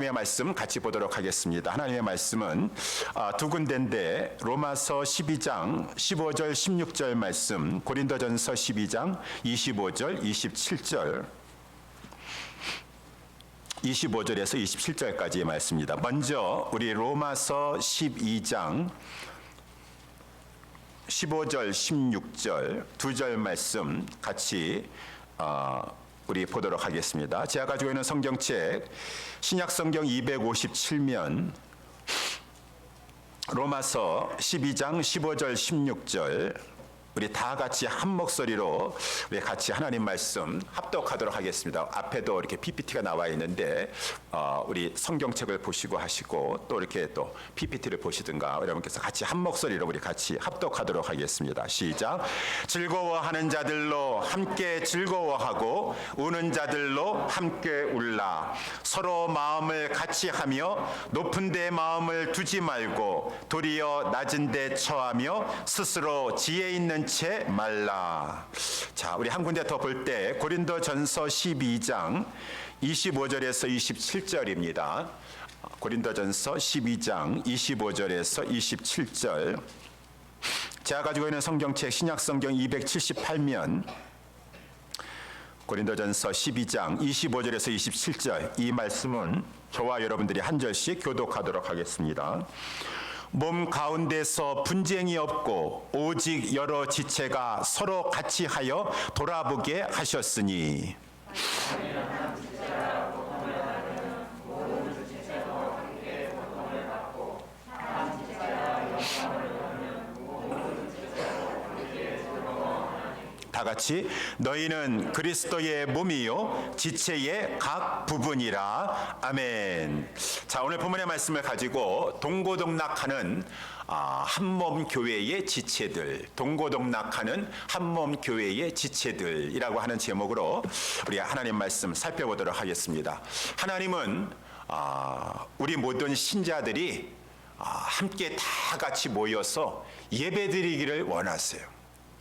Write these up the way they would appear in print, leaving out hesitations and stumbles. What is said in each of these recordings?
하나님의 말씀 같이 보도록 하겠습니다. 하나님의 말씀은 두 군데인데 로마서 12장 15절 16절 말씀, 고린도전서 12장 25절 27절 25절에서 27절까지의 말씀입니다. 먼저 우리 로마서 12장 15절 16절 두 절 말씀 같이 우리 보도록 하겠습니다. 제가 가지고 있는 성경책 신약성경 257면 로마서 12장 15절 16절 우리 다 같이 한 목소리로 우리 같이 하나님 말씀 합독하도록 하겠습니다. 앞에도 이렇게 PPT가 나와 있는데 우리 성경책을 보시고 하시고 또 이렇게 또 PPT를 보시든가 여러분께서 같이 한 목소리로 우리 같이 합독하도록 하겠습니다. 시작. 즐거워하는 자들로 함께 즐거워하고 우는 자들로 함께 울라. 서로 마음을 같이 하며 높은 데 마음을 두지 말고 도리어 낮은 데 처하며 스스로 지혜 있는 채 말라. 자, 우리 한 군데 더 볼 때 고린도전서 12장 25절에서 27절입니다. 고린도전서 12장 25절에서 27절. 제가 가지고 있는 성경책 신약성경 278면 고린도전서 12장 25절에서 27절 이 말씀은 저와 여러분들이 한 절씩 교독하도록 하겠습니다. 몸 가운데서 분쟁이 없고 오직 여러 지체가 서로 같이 하여 돌아보게 하셨으니 다 같이 너희는 그리스도의 몸이요 지체의 각 부분이라. 아멘. 자, 오늘 본문의 말씀을 가지고 동고동락하는 한몸 교회의 지체들, 동고동락하는 한몸 교회의 지체들이라고 하는 제목으로 우리 하나님 말씀 살펴보도록 하겠습니다. 하나님은 우리 모든 신자들이 함께 다 같이 모여서 예배드리기를 원하세요.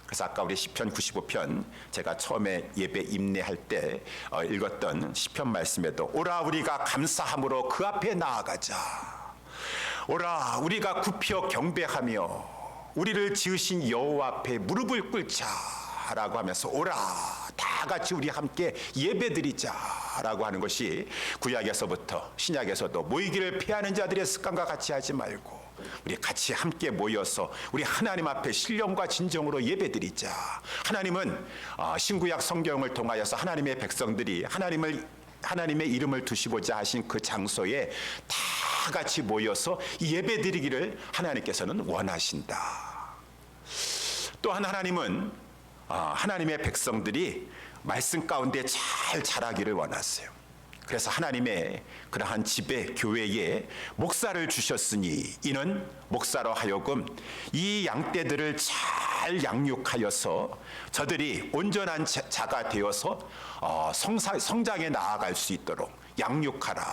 그래서 아까 우리 시편 95편 제가 처음에 예배 임례할 때 읽었던 시편 말씀에도 오라 우리가 감사함으로 그 앞에 나아가자. 오라 우리가 굽혀 경배하며 우리를 지으신 여호와 앞에 무릎을 꿇자라고 하면서 오라 다 같이 우리 함께 예배드리자라고 하는 것이 구약에서부터 신약에서도 모이기를 피하는 자들의 습관과 같이 하지 말고 우리 같이 함께 모여서 우리 하나님 앞에 신령과 진정으로 예배드리자. 하나님은 신구약 성경을 통하여서 하나님의 백성들이 하나님의 이름을 두시고자 하신 그 장소에 다 같이 모여서 예배드리기를 하나님께서는 원하신다. 또한 하나님은 하나님의 백성들이 말씀 가운데 잘 자라기를 원하세요. 그래서 하나님의 그러한 집에 교회에 목사를 주셨으니 이는 목사로 하여금 이 양떼들을 잘 양육하여서 저들이 온전한 자가 되어서 성장에 나아갈 수 있도록 양육하라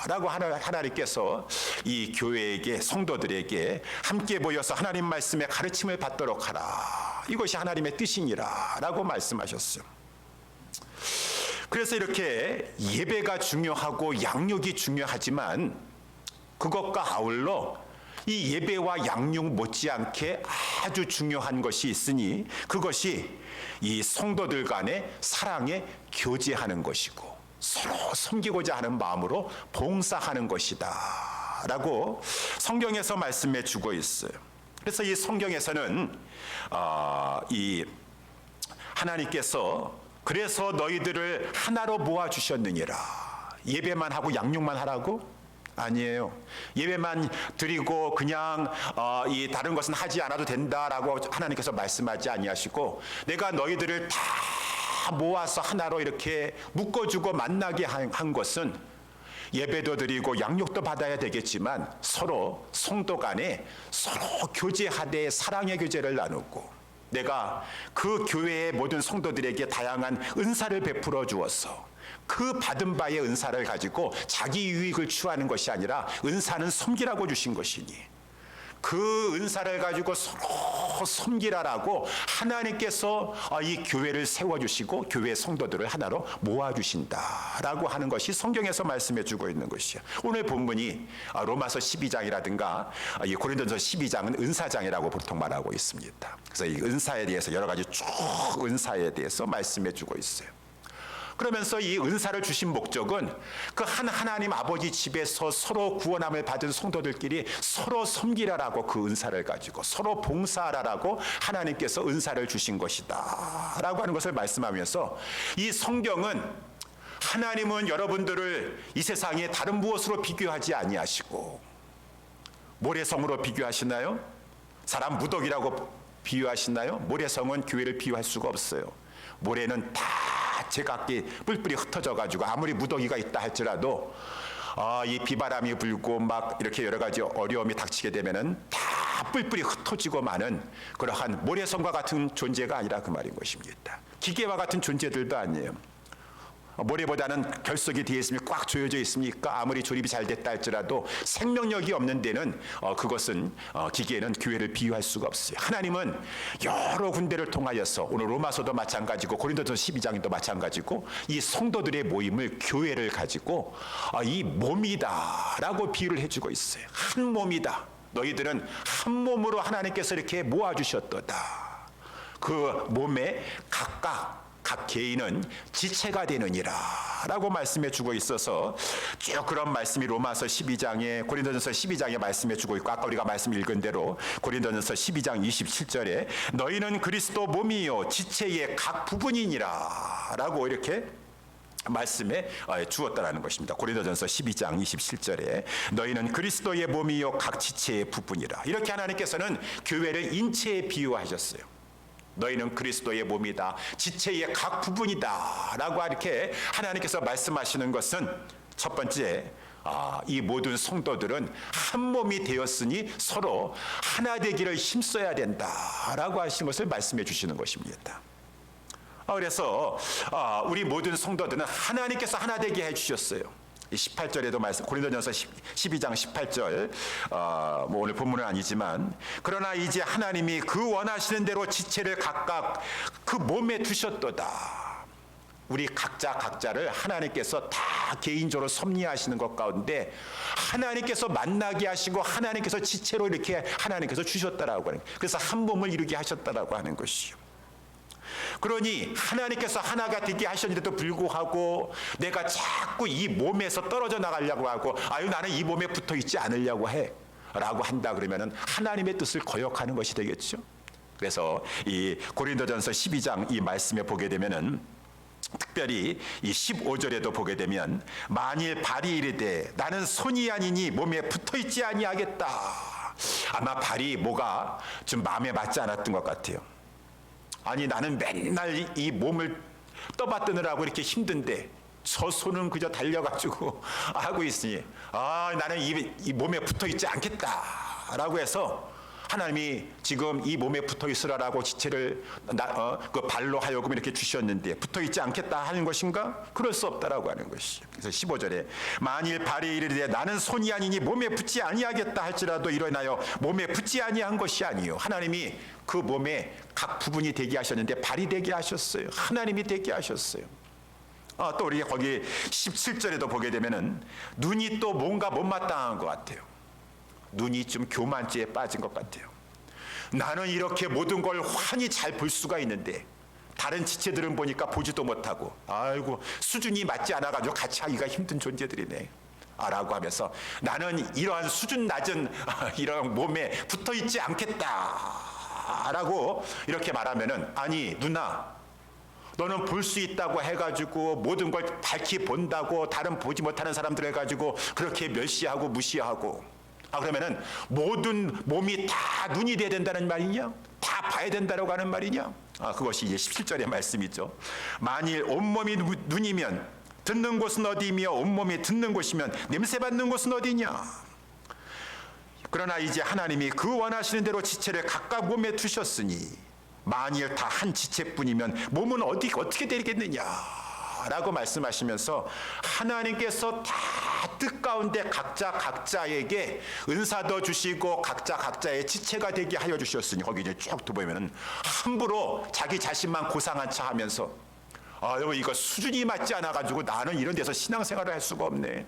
라고 하나님께서 이 교회에게 성도들에게 함께 모여서 하나님 말씀의 가르침을 받도록 하라. 이것이 하나님의 뜻이니라 라고 말씀하셨어요. 그래서 이렇게 예배가 중요하고 양육이 중요하지만 그것과 아울러 이 예배와 양육 못지않게 아주 중요한 것이 있으니 그것이 이 성도들 간의 사랑에 교제하는 것이고 서로 섬기고자 하는 마음으로 봉사하는 것이다 라고 성경에서 말씀해 주고 있어요. 그래서 이 성경에서는 이 하나님께서 그래서 너희들을 하나로 모아주셨느니라. 예배만 하고 양육만 하라고? 아니에요. 예배만 드리고 그냥 이 다른 것은 하지 않아도 된다라고 하나님께서 말씀하지 아니하시고 내가 너희들을 다 모아서 하나로 이렇게 묶어주고 만나게 한 것은 예배도 드리고 양육도 받아야 되겠지만 서로 성도 간에 서로 교제하되 사랑의 교제를 나누고 내가 그 교회의 모든 성도들에게 다양한 은사를 베풀어 주었어. 그 받은 바의 은사를 가지고 자기 유익을 추구하는 것이 아니라 은사는 섬기라고 주신 것이니 그 은사를 가지고 서로 섬기라라고 하나님께서 이 교회를 세워주시고 교회 성도들을 하나로 모아주신다라고 하는 것이 성경에서 말씀해주고 있는 것이요. 오늘 본문이 로마서 12장이라든가 이 고린도전서 12장은 은사장이라고 보통 말하고 있습니다. 그래서 이 은사에 대해서 여러 가지 쭉 은사에 대해서 말씀해주고 있어요. 그러면서 이 은사를 주신 목적은 그 한 하나님 아버지 집에서 서로 구원함을 받은 성도들끼리 서로 섬기라라고 그 은사를 가지고 서로 봉사하라라고 하나님께서 은사를 주신 것이다 라고 하는 것을 말씀하면서 이 성경은 하나님은 여러분들을 이 세상에 다른 무엇으로 비교하지 아니하시고 모래성으로 비교하시나요? 사람 무덕이라고 비유하시나요? 모래성은 교회를 비유할 수가 없어요. 모래는 다 제각기 뿔뿔이 흩어져 가지고 아무리 무더기가 있다 할지라도 이 비바람이 불고 막 이렇게 여러 가지 어려움이 닥치게 되면은 다 뿔뿔이 흩어지고 마는 그러한 모래성과 같은 존재가 아니라 그 말인 것입니다. 기계와 같은 존재들도 아니에요. 모래보다는 결석이 되어 있으면 꽉 조여져 있으니까 아무리 조립이 잘 됐다 할지라도 생명력이 없는 데는 그것은 기계는 교회를 비유할 수가 없어요. 하나님은 여러 군데를 통하여서 오늘 로마서도 마찬가지고 고린도전서 12장도 마찬가지고 이 성도들의 모임을 교회를 가지고 이 몸이다라고 비유를 해주고 있어요. 한 몸이다. 너희들은 한 몸으로 하나님께서 이렇게 모아주셨도다. 그 몸에 각각 각 개인은 지체가 되느니라 라고 말씀해 주고 있어서 쭉 그런 말씀이 로마서 12장에 고린도전서 12장에 말씀해 주고 있고 아까 우리가 말씀 읽은 대로 고린도전서 12장 27절에 너희는 그리스도 몸이요 지체의 각 부분이니라 라고 이렇게 말씀에 주었다라는 것입니다. 고린도전서 12장 27절에 너희는 그리스도의 몸이요 각 지체의 부분이라 이렇게 하나님께서는 교회를 인체에 비유하셨어요. 너희는 그리스도의 몸이다. 지체의 각 부분이다. 라고 이렇게 하나님께서 말씀하시는 것은 첫 번째, 이 모든 성도들은 한 몸이 되었으니 서로 하나 되기를 힘써야 된다. 라고 하시는 것을 말씀해 주시는 것입니다. 그래서 우리 모든 성도들은 하나님께서 하나 되게 해주셨어요. 18절에도 말씀, 고린도전서 12장 18절, 뭐 오늘 본문은 아니지만 그러나 이제 하나님이 그 원하시는 대로 지체를 각각 그 몸에 두셨도다. 우리 각자를 하나님께서 다 개인적으로 섭리하시는 것 가운데 하나님께서 만나게 하시고 하나님께서 지체로 이렇게 하나님께서 주셨다라고 하는 거예요. 그래서 한 몸을 이루게 하셨다라고 하는 것이요. 그러니 하나님께서 하나가 되게 하셨는데도 불구하고 내가 자꾸 이 몸에서 떨어져 나가려고 하고 나는 이 몸에 붙어 있지 않으려고 해 라고 한다 그러면은 하나님의 뜻을 거역하는 것이 되겠죠. 그래서 이 고린도전서 12장 이 말씀에 보게 되면은 특별히 이 15절에도 보게 되면 만일 발이 이르되 나는 손이 아니니 몸에 붙어 있지 아니하겠다. 아마 발이 뭐가 좀 마음에 맞지 않았던 것 같아요. 아니 나는 맨날 이 몸을 떠받드느라고 이렇게 힘든데 저 손은 그저 달려가지고 하고 있으니 나는 이 몸에 붙어있지 않겠다라고 해서 하나님이 지금 이 몸에 붙어 있으라라고 지체를 그 발로 하여금 이렇게 주셨는데 붙어 있지 않겠다 하는 것인가? 그럴 수 없다라고 하는 것이. 그래서 15절에 만일 발이 이르되 나는 손이 아니니 몸에 붙지 아니하겠다 할지라도 일어나여 몸에 붙지 아니한 것이 아니요 하나님이 그 몸에 각 부분이 되게 하셨는데 발이 되게 하셨어요. 하나님이 되게 하셨어요. 또 우리 거기 17절에도 보게 되면은 눈이 또 뭔가 못마땅한 것 같아요. 눈이 좀 교만죄에 빠진 것 같아요. 나는 이렇게 모든 걸 환히 잘 볼 수가 있는데 다른 지체들은 보니까 보지도 못하고 아이고 수준이 맞지 않아가지고 같이 하기가 힘든 존재들이네 라고 하면서 나는 이러한 수준 낮은 이런 몸에 붙어있지 않겠다 라고 이렇게 말하면은 아니 누나 너는 볼 수 있다고 해가지고 모든 걸 밝히 본다고 다른 보지 못하는 사람들 해가지고 그렇게 멸시하고 무시하고 그러면은 모든 몸이 다 눈이 돼야 된다는 말이냐? 다 봐야 된다라고 하는 말이냐? 그것이 이제 17절의 말씀이죠. 만일 온몸이 눈이면 듣는 곳은 어디이며 온몸이 듣는 곳이면 냄새 맡는 곳은 어디냐? 그러나 이제 하나님이 그 원하시는 대로 지체를 각각 몸에 두셨으니 만일 다 한 지체뿐이면 몸은 어떻게 되겠느냐? 라고 말씀하시면서 하나님께서 다 뜻 가운데 각자 각자에게 은사도 주시고 각자 각자의 지체가 되게 하여 주셨으니 거기 이제 쭉 보면은 함부로 자기 자신만 고상한 척 하면서 여러분 이거 수준이 맞지 않아 가지고 나는 이런 데서 신앙생활을 할 수가 없네.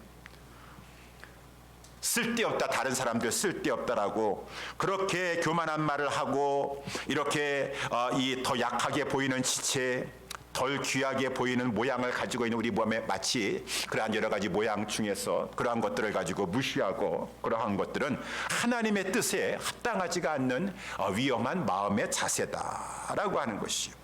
쓸데없다, 다른 사람들 쓸데없다라고 그렇게 교만한 말을 하고 이렇게 이 더 약하게 보이는 지체, 덜 귀하게 보이는 모양을 가지고 있는 우리 몸에 마치 그러한 여러 가지 모양 중에서 그러한 것들을 가지고 무시하고 그러한 것들은 하나님의 뜻에 합당하지가 않는 위험한 마음의 자세다라고 하는 것이요.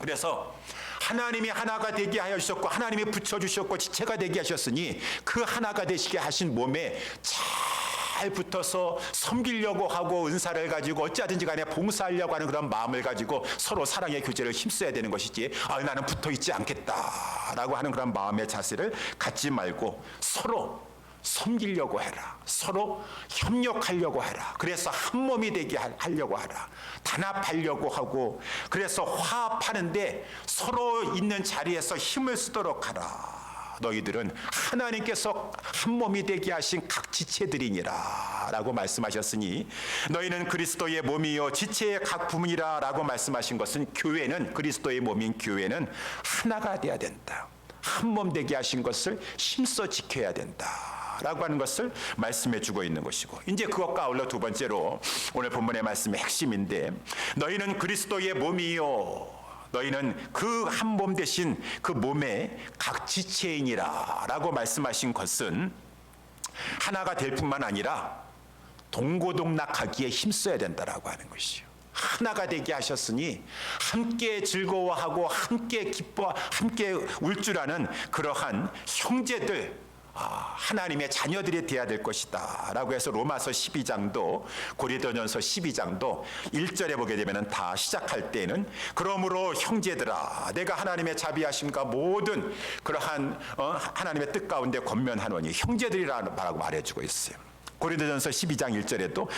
그래서 하나님이 하나가 되게 하여 주셨고 하나님이 붙여주셨고 지체가 되게 하셨으니 그 하나가 되시게 하신 몸에 잘 붙어서 섬기려고 하고 은사를 가지고 어찌하든지 간에 봉사하려고 하는 그런 마음을 가지고 서로 사랑의 교제를 힘써야 되는 것이지 나는 붙어있지 않겠다라고 하는 그런 마음의 자세를 갖지 말고 서로 섬기려고 해라. 서로 협력하려고 해라. 그래서 한 몸이 되게 하려고 하라. 단합하려고 하고 그래서 화합하는데 서로 있는 자리에서 힘을 쓰도록 하라. 너희들은 하나님께서 한 몸이 되게 하신 각 지체들이니라 라고 말씀하셨으니 너희는 그리스도의 몸이요 지체의 각 부분이라 라고 말씀하신 것은 교회는 그리스도의 몸인 교회는 하나가 돼야 된다. 한 몸 되게 하신 것을 힘써 지켜야 된다 라고 하는 것을 말씀해 주고 있는 것이고 이제 그것과 아울러 두 번째로 오늘 본문의 말씀의 핵심인데 너희는 그리스도의 몸이요 너희는 그 한 몸 대신 그 몸의 각 지체인이라 라고 말씀하신 것은 하나가 될 뿐만 아니라 동고동락하기에 힘써야 된다라고 하는 것이요. 하나가 되게 하셨으니 함께 즐거워하고 함께 기뻐 함께 울 줄 아는 그러한 형제들 하나님의 자녀들이 되어야 될 것이다 라고 해서 로마서 12장도 고린도전서 12장도 1절에 보게 되면 다 시작할 때는 그러므로 형제들아 내가 하나님의 자비하심과 모든 그러한 하나님의 뜻 가운데 권면하노니 형제들이라고 말해주고 있어요. 고린도전서 12장 1절에도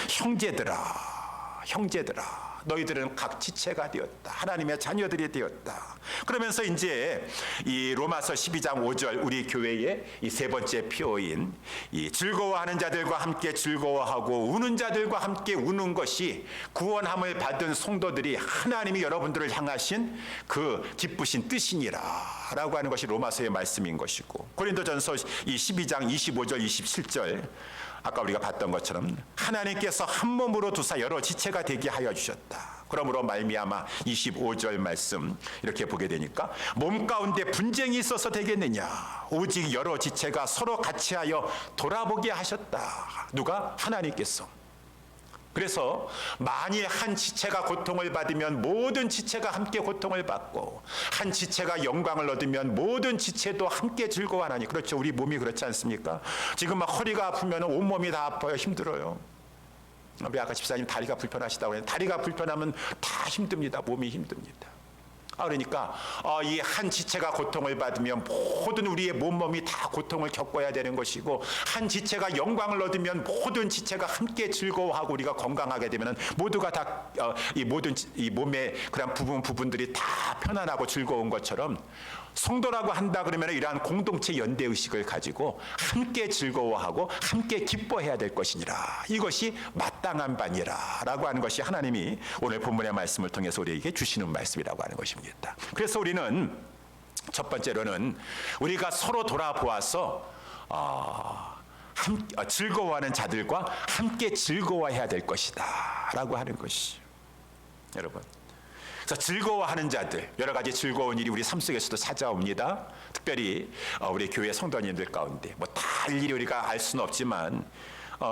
형제들아 너희들은 각 지체가 되었다. 하나님의 자녀들이 되었다. 그러면서 이제 이 로마서 12장 5절 우리 교회의 이 세 번째 표어인 이 즐거워하는 자들과 함께 즐거워하고 우는 자들과 함께 우는 것이 구원함을 받은 성도들이 하나님이 여러분들을 향하신 그 기쁘신 뜻이니라 라고 하는 것이 로마서의 말씀인 것이고 고린도전서 이 12장 25절 27절 아까 우리가 봤던 것처럼 하나님께서 한 몸으로 두사 여러 지체가 되게 하여 주셨다. 그러므로 말미암아 25절 말씀 이렇게 보게 되니까 몸 가운데 분쟁이 있어서 되겠느냐 오직 여러 지체가 서로 같이하여 돌아보게 하셨다. 누가? 하나님께서. 그래서 만일 한 지체가 고통을 받으면 모든 지체가 함께 고통을 받고 한 지체가 영광을 얻으면 모든 지체도 함께 즐거워하나니 그렇죠. 우리 몸이 그렇지 않습니까? 지금 막 허리가 아프면 온몸이 다 아파요. 힘들어요. 우리 아까 집사님 다리가 불편하시다고 했는데 다리가 불편하면 다 힘듭니다. 몸이 힘듭니다. 그러니까 이 한 지체가 고통을 받으면 모든 우리의 몸이 다 고통을 겪어야 되는 것이고 한 지체가 영광을 얻으면 모든 지체가 함께 즐거워하고 우리가 건강하게 되면 모두가 다 이 모든 이 몸의 그런 부분들이 다 편안하고 즐거운 것처럼 성도라고 한다 그러면 이러한 공동체 연대 의식을 가지고 함께 즐거워하고 함께 기뻐해야 될 것이니라. 이것이 마땅한 바니라 라고 하는 것이 하나님이 오늘 본문의 말씀을 통해서 우리에게 주시는 말씀이라고 하는 것입니다. 그래서 우리는 첫 번째로는 우리가 서로 돌아보아서 즐거워하는 자들과 함께 즐거워해야 될 것이다 라고 하는 것이 여러분 그래서 즐거워하는 자들 여러 가지 즐거운 일이 우리 삶 속에서도 찾아옵니다. 특별히 우리 교회 성도님들 가운데 뭐 다 일일이 우리가 알 수는 없지만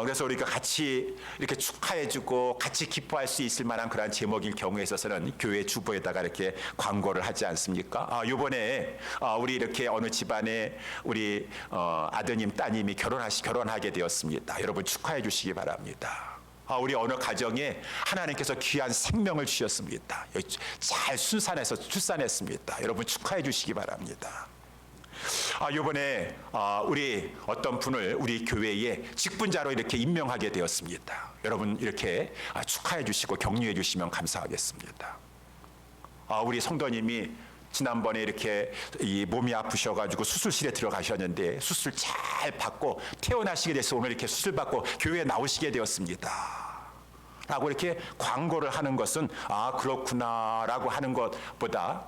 그래서 우리가 같이 이렇게 축하해주고 같이 기뻐할 수 있을 만한 그런 제목일 경우에 있어서는 교회 주보에다가 이렇게 광고를 하지 않습니까? 이번에 우리 이렇게 어느 집안에 우리 아드님 따님이 결혼하게 되었습니다. 여러분 축하해 주시기 바랍니다. 우리 어느 가정에 하나님께서 귀한 생명을 주셨습니다. 잘 순산해서 출산했습니다. 여러분 축하해 주시기 바랍니다. 이번에 우리 어떤 분을 우리 교회에 직분자로 이렇게 임명하게 되었습니다. 여러분 이렇게 축하해 주시고 격려해 주시면 감사하겠습니다. 우리 성도님이 지난번에 이렇게 이 몸이 아프셔가지고 수술실에 들어가셨는데 수술 잘 받고 퇴원하시게 돼서 오늘 이렇게 수술 받고 교회에 나오시게 되었습니다. 라고 이렇게 광고를 하는 것은 그렇구나라고 하는 것보다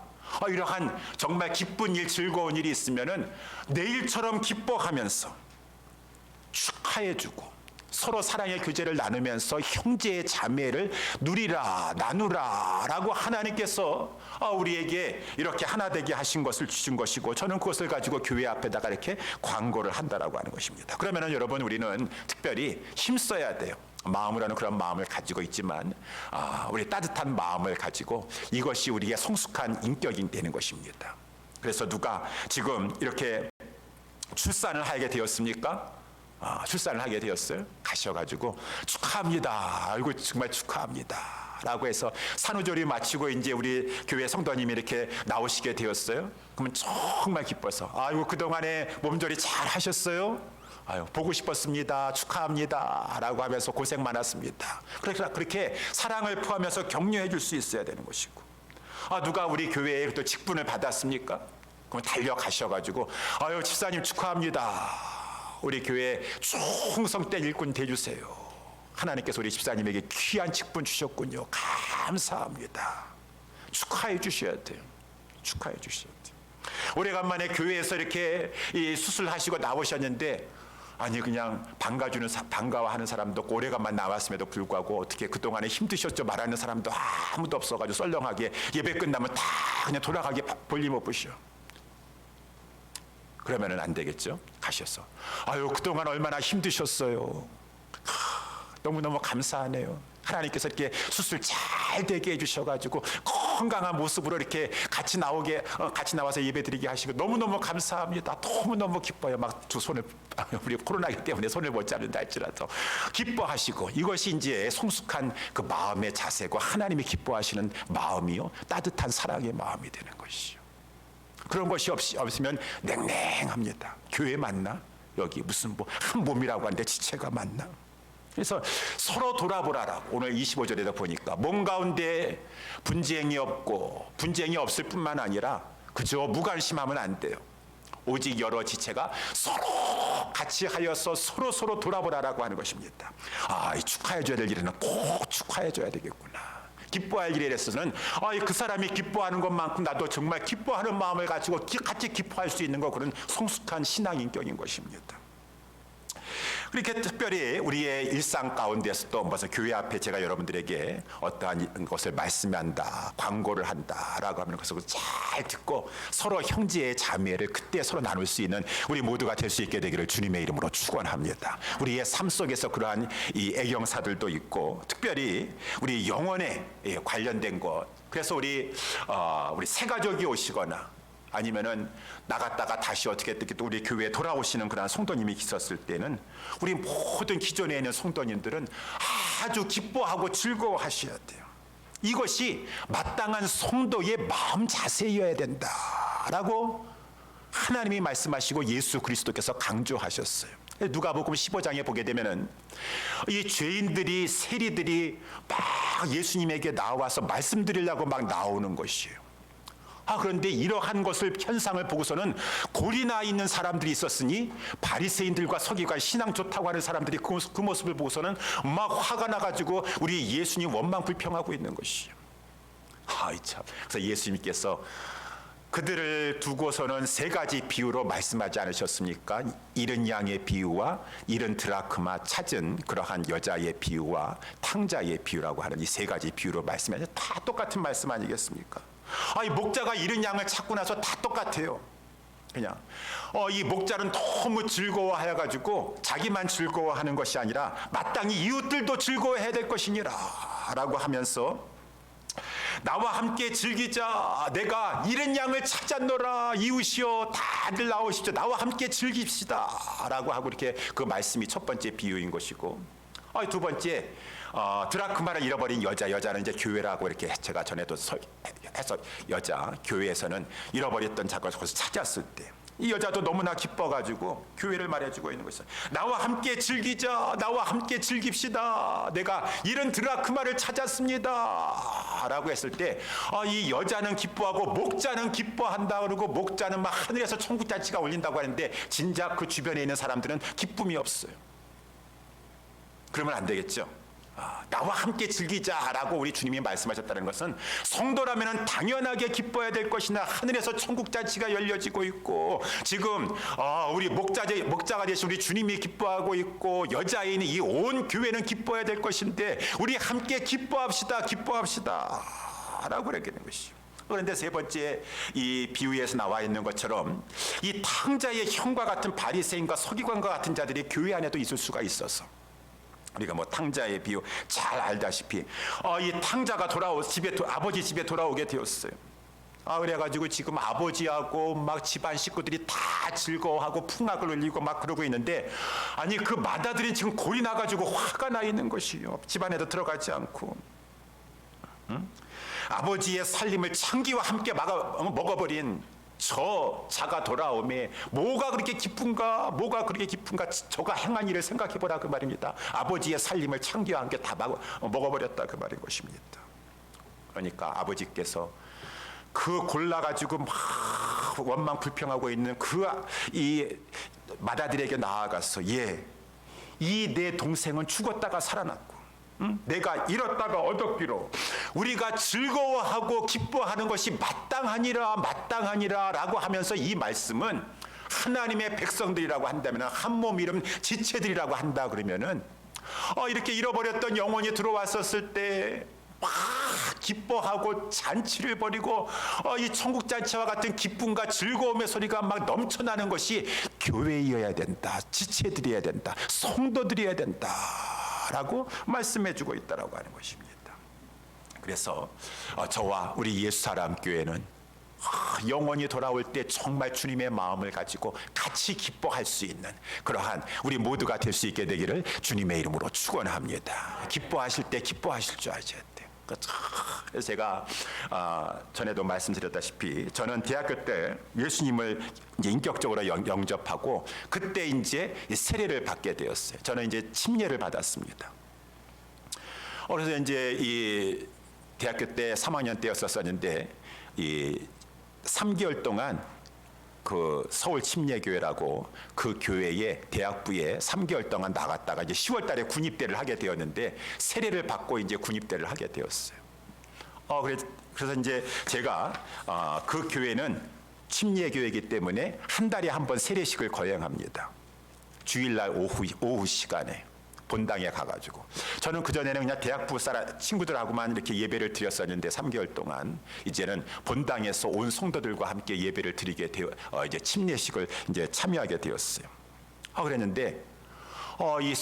이러한 정말 기쁜 일, 즐거운 일이 있으면은 내일처럼 기뻐하면서 축하해주고 서로 사랑의 교제를 나누면서 형제의 자매를 누리라, 나누라 라고 하나님께서 우리에게 이렇게 하나 되게 하신 것을 주신 것이고, 저는 그것을 가지고 교회 앞에다가 이렇게 광고를 한다라고 하는 것입니다. 그러면은 여러분, 우리는 특별히 힘써야 돼요. 마음으로는 그런 마음을 가지고 있지만 우리 따뜻한 마음을 가지고 이것이 우리의 성숙한 인격이 되는 것입니다. 그래서 누가 지금 이렇게 출산을 하게 되었습니까? 출산을 하게 되었어요. 가셔가지고 축하합니다. 아이고 정말 축하합니다. 라고 해서 산후조리 마치고 이제 우리 교회 성도님이 이렇게 나오시게 되었어요. 그러면 정말 기뻐서 아이고 그동안에 몸조리 잘 하셨어요? 보고 싶었습니다. 축하합니다. 라고 하면서 고생 많았습니다. 그렇게 사랑을 포함해서 격려해 줄 수 있어야 되는 것이고, 누가 우리 교회에 또 직분을 받았습니까? 그럼 달려가셔가지고 아유 집사님 축하합니다. 우리 교회 충성된 일꾼 되주세요. 하나님께서 우리 집사님에게 귀한 직분 주셨군요. 감사합니다. 축하해 주셔야 돼요. 축하해 주셔야 돼요. 오래간만에 교회에서 이렇게 수술하시고 나오셨는데 그냥 반가워하는 사람도 없고, 오래간만 나왔음에도 불구하고 어떻게 그동안에 힘드셨죠 말하는 사람도 아무도 없어가지고 썰렁하게 예배 끝나면 다 그냥 돌아가게 볼림 없으셔. 그러면은 안 되겠죠. 가셔서 아유 그동안 얼마나 힘드셨어요. 너무너무 감사하네요. 하나님께서 이렇게 수술 잘 되게 해주셔가지고 건강한 모습으로 이렇게 같이 나와서 예배드리게 하시고 너무너무 감사합니다. 너무너무 기뻐요. 막 두 손을 우리 코로나기 때문에 손을 못 잡는다 할지라도 기뻐하시고, 이것이 이제 성숙한 그 마음의 자세고 하나님이 기뻐하시는 마음이요, 따뜻한 사랑의 마음이 되는 것이요. 그런 것이 없으면 냉랭합니다. 교회 맞나? 여기 무슨 한 몸이라고 하는데 지체가 맞나? 그래서 서로 돌아보라라고 오늘 25절에다 보니까 몸 가운데 분쟁이 없고, 분쟁이 없을 뿐만 아니라 그저 무관심하면 안 돼요. 오직 여러 지체가 서로 같이 하여서 서로 돌아보라라고 하는 것입니다. 이 축하해줘야 될 일에는 꼭 축하해줘야 되겠구나. 기뻐할 일에 대해서는 그 사람이 기뻐하는 것만큼 나도 정말 기뻐하는 마음을 가지고 같이 기뻐할 수 있는 거, 그런 성숙한 신앙 인격인 것입니다. 그렇게 특별히 우리의 일상 가운데서도 무슨 교회 앞에 제가 여러분들에게 어떠한 것을 말씀한다, 광고를 한다라고 하는 것을 잘 듣고 서로 형제의 자매를 그때 서로 나눌 수 있는 우리 모두가 될 수 있게 되기를 주님의 이름으로 축원합니다. 우리의 삶 속에서 그러한 이 애경사들도 있고, 특별히 우리 영혼에 관련된 것. 그래서 우리 새가족이 오시거나 아니면은 나갔다가 다시 어떻게 또 우리 교회에 돌아오시는 그런 성도님이 있었을 때는 우리 모든 기존에 있는 성도님들은 아주 기뻐하고 즐거워하셔야 돼요. 이것이 마땅한 성도의 마음 자세여야 된다라고 하나님이 말씀하시고 예수 그리스도께서 강조하셨어요. 누가복음 15장에 보게 되면은 이 죄인들이, 세리들이 막 예수님에게 나와서 말씀드리려고 막 나오는 것이에요. 그런데 이러한 것을 현상을 보고서는 골이 나 있는 사람들이 있었으니 바리새인들과 서기관, 신앙 좋다고 하는 사람들이 그 모습을 보고서는 막 화가 나가지고 우리 예수님 원망 불평하고 있는 것이에요. 참. 그래서 예수님께서 그들을 두고서는 세 가지 비유로 말씀하지 않으셨습니까? 잃은 양의 비유와 잃은 드라크마 찾은 그러한 여자의 비유와 탕자의 비유라고 하는 이 세 가지 비유로 말씀하셨죠. 다 똑같은 말씀 아니겠습니까? 이 목자가 잃은 양을 찾고 나서 다 똑같아요. 그냥 이 목자는 너무 즐거워해가지고 자기만 즐거워하는 것이 아니라 마땅히 이웃들도 즐거워해야 될 것이니라 라고 하면서 나와 함께 즐기자. 내가 잃은 양을 찾았노라. 이웃이여 다들 나오십시오. 나와 함께 즐깁시다 라고 하고 이렇게 그 말씀이 첫 번째 비유인 것이고, 두 번째 드라크마를 잃어버린 여자는 이제 교회라고 이렇게 제가 전에도 해서 교회에서는 잃어버렸던 자가 거기서 찾았을 때 이 여자도 너무나 기뻐가지고 교회를 말해주고 있는 것이죠. 나와 함께 즐기자. 나와 함께 즐깁시다. 내가 이런 드라크마를 찾았습니다. 라고 했을 때 이 여자는 기뻐하고 목자는 기뻐한다. 그러고 목자는 막 하늘에서 천국잔치가 울린다고 하는데 진작 그 주변에 있는 사람들은 기쁨이 없어요. 그러면 안 되겠죠. 나와 함께 즐기자라고 우리 주님이 말씀하셨다는 것은 성도라면 당연하게 기뻐해야 될 것이나 하늘에서 천국잔치가 열려지고 있고 지금 우리 목자가 되신 우리 주님이 기뻐하고 있고 여자인 이 온 교회는 기뻐해야 될 것인데 우리 함께 기뻐합시다 라고 그랬게 된 것이죠. 그런데 세 번째 이 비유에서 나와 있는 것처럼 이 탕자의 형과 같은 바리새인과 서기관과 같은 자들이 교회 안에도 있을 수가 있어서 우리가 뭐 탕자의 비유 잘 알다시피 이 탕자가 아버지 집에 돌아오게 되었어요. 그래가지고 지금 아버지하고 막 집안 식구들이 다 즐거워하고 풍악을 울리고 막 그러고 있는데 아니 그 맏아들이 지금 골이 나가지고 화가 나 있는 것이요. 집안에도 들어가지 않고 아버지의 살림을 창기와 함께 먹어버린 저 자가 돌아오매 뭐가 그렇게 기쁜가 저가 행한 일을 생각해 보라 그 말입니다. 아버지의 살림을 창기와 함께 다 먹어버렸다 그 말인 것입니다. 그러니까 아버지께서 그 골라가지고 막 원망 불평하고 있는 이 맏아들에게 나아가서 이 내 동생은 죽었다가 살아났고 내가 잃었다가 얻었기로 우리가 즐거워하고 기뻐하는 것이 마땅하니라 라고 하면서 이 말씀은 하나님의 백성들이라고 한다면 한 몸 이름 지체들이라고 한다 그러면은 이렇게 잃어버렸던 영혼이 들어왔었을 때 막 기뻐하고 잔치를 벌이고 이 천국 잔치와 같은 기쁨과 즐거움의 소리가 막 넘쳐나는 것이 교회이어야 된다. 지체들이어야 된다. 성도들이어야 된다. 라고 말씀해주고 있다라고 하는 것입니다. 그래서 저와 우리 예수사람교회는 영원히 돌아올 때 정말 주님의 마음을 가지고 같이 기뻐할 수 있는 그러한 우리 모두가 될 수 있게 되기를 주님의 이름으로 축원합니다. 기뻐하실 때 기뻐하실 줄 아셔야 돼요. 그래서 제가 전에도 말씀드렸다시피 저는 대학교 때 예수님을 이제 인격적으로 영접하고 그때 이제 세례를 받게 되었어요. 저는 이제 침례를 받았습니다. 그래서 이제 이 대학교 때 3학년 때였었는데 이 3개월 동안 그 서울 침례교회라고 그 교회에 대학부에 3개월 동안 나갔다가 이제 10월 달에 군입대를 하게 되었는데 세례를 받고 이제 군입대를 하게 되었어요. 그래서 이제 제가 그 교회는 침례교회이기 때문에 한 달에 한 번 세례식을 거행합니다. 주일날 오후 시간에 본당에 가가지고 저는 그전에는 그냥 대학부 친구들하고만 이렇게 예배를 드렸었는데 3개월 동안 이제는 본당에서 온 성도들과 함께 예배를 드리게 되어 이제 침례식을 이제 참여하게 되었어요. 그랬는데 이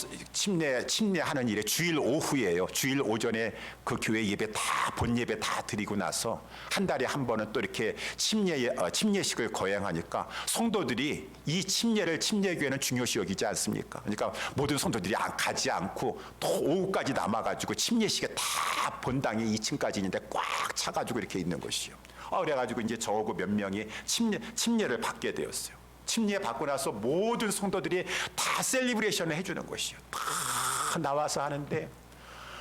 침례하는 일에 주일 오후예요. 주일 오전에 그 교회 예배 본 예배 다 드리고 나서 한 달에 한 번은 또 이렇게 침례식을 거행하니까 성도들이 이 침례교회는 중요시 여기지 않습니까? 그러니까 모든 성도들이 가지 않고 또 오후까지 남아가지고 침례식에 다 본당이 2층까지 있는데 꽉 차가지고 이렇게 있는 것이요. 그래가지고 이제 저하고 몇 명이 침례를 받게 되었어요. 침례 받고 나서 모든 성도들이 다 셀리브레이션을 해주는 것이요. 다 나와서 하는데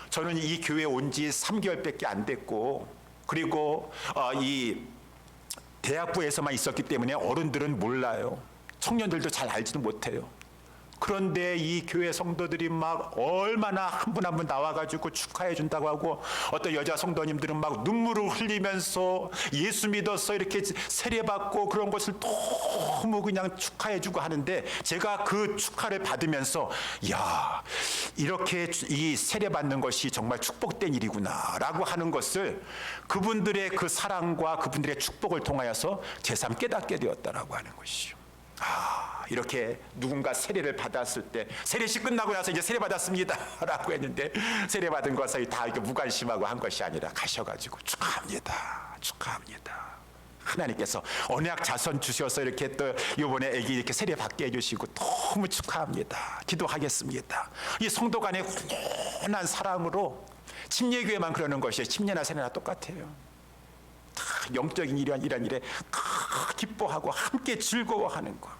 저는 이 교회 온 지 3개월밖에 안 됐고 그리고 이 대학부에서만 있었기 때문에 어른들은 몰라요. 청년들도 잘 알지도 못해요. 그런데 이 교회 성도들이 막 얼마나 한 분 한 분 나와가지고 축하해 준다고 하고 어떤 여자 성도님들은 막 눈물을 흘리면서 예수 믿었어 이렇게 세례받고 그런 것을 너무 그냥 축하해 주고 하는데 제가 그 축하를 받으면서 이렇게 이 세례받는 것이 정말 축복된 일이구나 라고 하는 것을 그분들의 그 사랑과 그분들의 축복을 통하여서 제삼 깨닫게 되었다라고 하는 것이죠. 이렇게 누군가 세례를 받았을 때 세례식 끝나고 나서 이제 세례 받았습니다 라고 했는데 세례 받은 것을 다 이렇게 무관심하고 한 것이 아니라 가셔가지고 축하합니다. 하나님께서 언약 자손 주셔서 이렇게 또 이번에 아기 이렇게 세례 받게 해주시고 너무 축하합니다. 기도하겠습니다. 이 성도 간의 훈훈한 사랑으로 침례교회만 그러는 것이 침례나 세례나 똑같아요. 영적인 이런 일에 기뻐하고 함께 즐거워하는 것.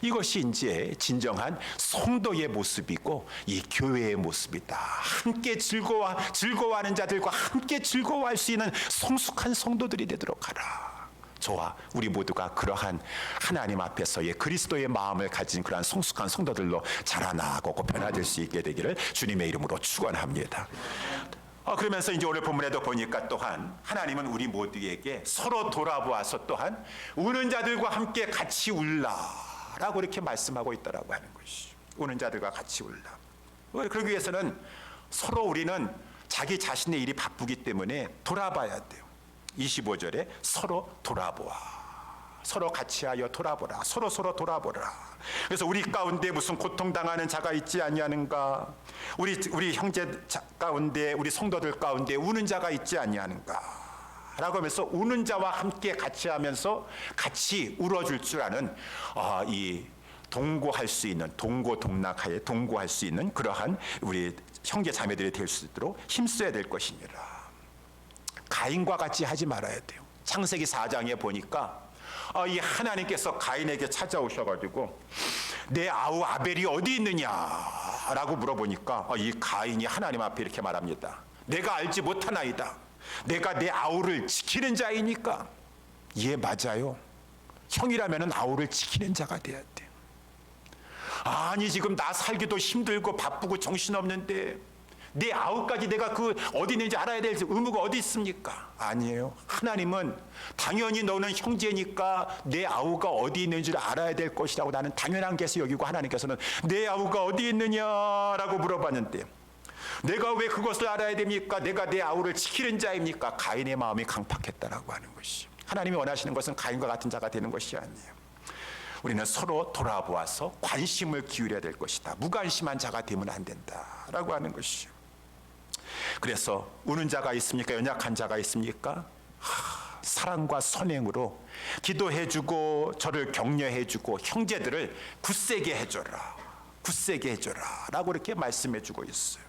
이것이 이제 진정한 성도의 모습이고 이 교회의 모습이다. 함께 즐거워하는 자들과 함께 즐거워할 수 있는 성숙한 성도들이 되도록 하라. 저와 우리 모두가 그러한 하나님 앞에서의 그리스도의 마음을 가진 그러한 성숙한 성도들로 자라나고 변화될 수 있게 되기를 주님의 이름으로 축원합니다. 그러면서 이제 오늘 본문에도 보니까 또한 하나님은 우리 모두에게 서로 돌아보아서 또한 우는 자들과 함께 같이 울라라고 이렇게 말씀하고 있다라고 하는 것이. 우는 자들과 같이 울라. 그러기 위해서는 서로 우리는 자기 자신의 일이 바쁘기 때문에 돌아봐야 돼요. 25절에 서로 돌아보아. 서로 같이하여 돌아보라. 서로 돌아보라. 그래서 우리 가운데 무슨 고통당하는 자가 있지 아니하는가? 우리 형제 가운데, 우리 성도들 가운데 우는 자가 있지 아니하는가? 라고 하면서 우는 자와 함께 같이 하면서 같이 울어줄 줄 아는 이 동고할 수 있는, 동고동락하에 동고할 수 있는 그러한 우리 형제 자매들이 될 수 있도록 힘써야 될 것입니다. 가인과 같이 하지 말아야 돼요. 창세기 4장에 보니까 이 하나님께서 가인에게 찾아오셔가지고 내 아우 아벨이 어디 있느냐라고 물어보니까 이 가인이 하나님 앞에 이렇게 말합니다. 내가 알지 못하나이다. 내가 내 아우를 지키는 자이니까. 예, 맞아요. 형이라면 아우를 지키는 자가 돼야 돼. 아니 지금 나 살기도 힘들고 바쁘고 정신없는데 내 아우까지 내가 그 어디 있는지 알아야 될 의무가 어디 있습니까? 아니에요. 하나님은 당연히 너는 형제니까 내 아우가 어디 있는지를 알아야 될 것이라고 나는 당연한 것을 여기고, 하나님께서는 내 아우가 어디 있느냐라고 물어봤는데 내가 왜 그것을 알아야 됩니까? 내가 내 아우를 지키는 자입니까? 가인의 마음이 강팍했다라고 하는 것이. 하나님이 원하시는 것은 가인과 같은 자가 되는 것이 아니에요. 우리는 서로 돌아보아서 관심을 기울여야 될 것이다. 무관심한 자가 되면 안 된다라고 하는 것이죠. 그래서 우는 자가 있습니까? 연약한 자가 있습니까? 사랑과 선행으로 기도해주고 저를 격려해주고 형제들을 굳세게 해줘라. 굳세게 해줘라 라고 이렇게 말씀해주고 있어요.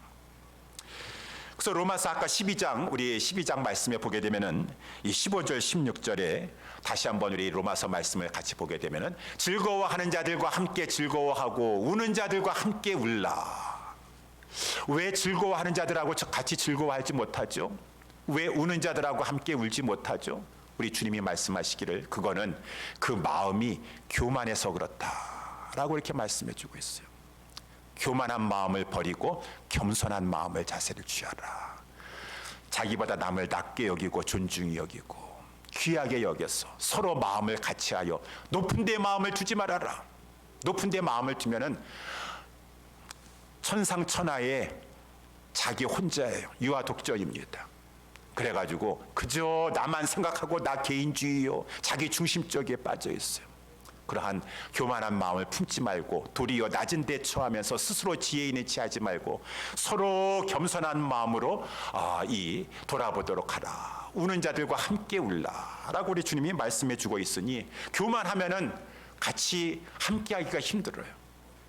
그래서 로마서 아까 12장, 우리 12장 말씀에 보게 되면은 이 15절 16절에 다시 한번 우리 로마서 말씀을 같이 보게 되면은 즐거워하는 자들과 함께 즐거워하고 우는 자들과 함께 울라. 왜 즐거워하는 자들하고 같이 즐거워하지 못하죠? 왜 우는 자들하고 함께 울지 못하죠? 우리 주님이 말씀하시기를 그거는 그 마음이 교만해서 그렇다라고 이렇게 말씀해 주고 있어요. 교만한 마음을 버리고 겸손한 마음을 자세를 취하라. 자기보다 남을 낮게 여기고 존중히 여기고 귀하게 여겨서 서로 마음을 같이하여 높은 데 마음을 두지 말아라. 높은 데 마음을 두면은 천상천하에 자기 혼자예요. 유아 독점입니다. 그래가지고 그저 나만 생각하고 나 개인주의요, 자기 중심적에 빠져 있어요. 그러한 교만한 마음을 품지 말고 도리어 낮은 데 처하면서 스스로 지혜 있는 체하지 말고 서로 겸손한 마음으로 돌아보도록 하라. 우는 자들과 함께 울라라고 우리 주님이 말씀해 주고 있으니 교만하면은 같이 함께하기가 힘들어요.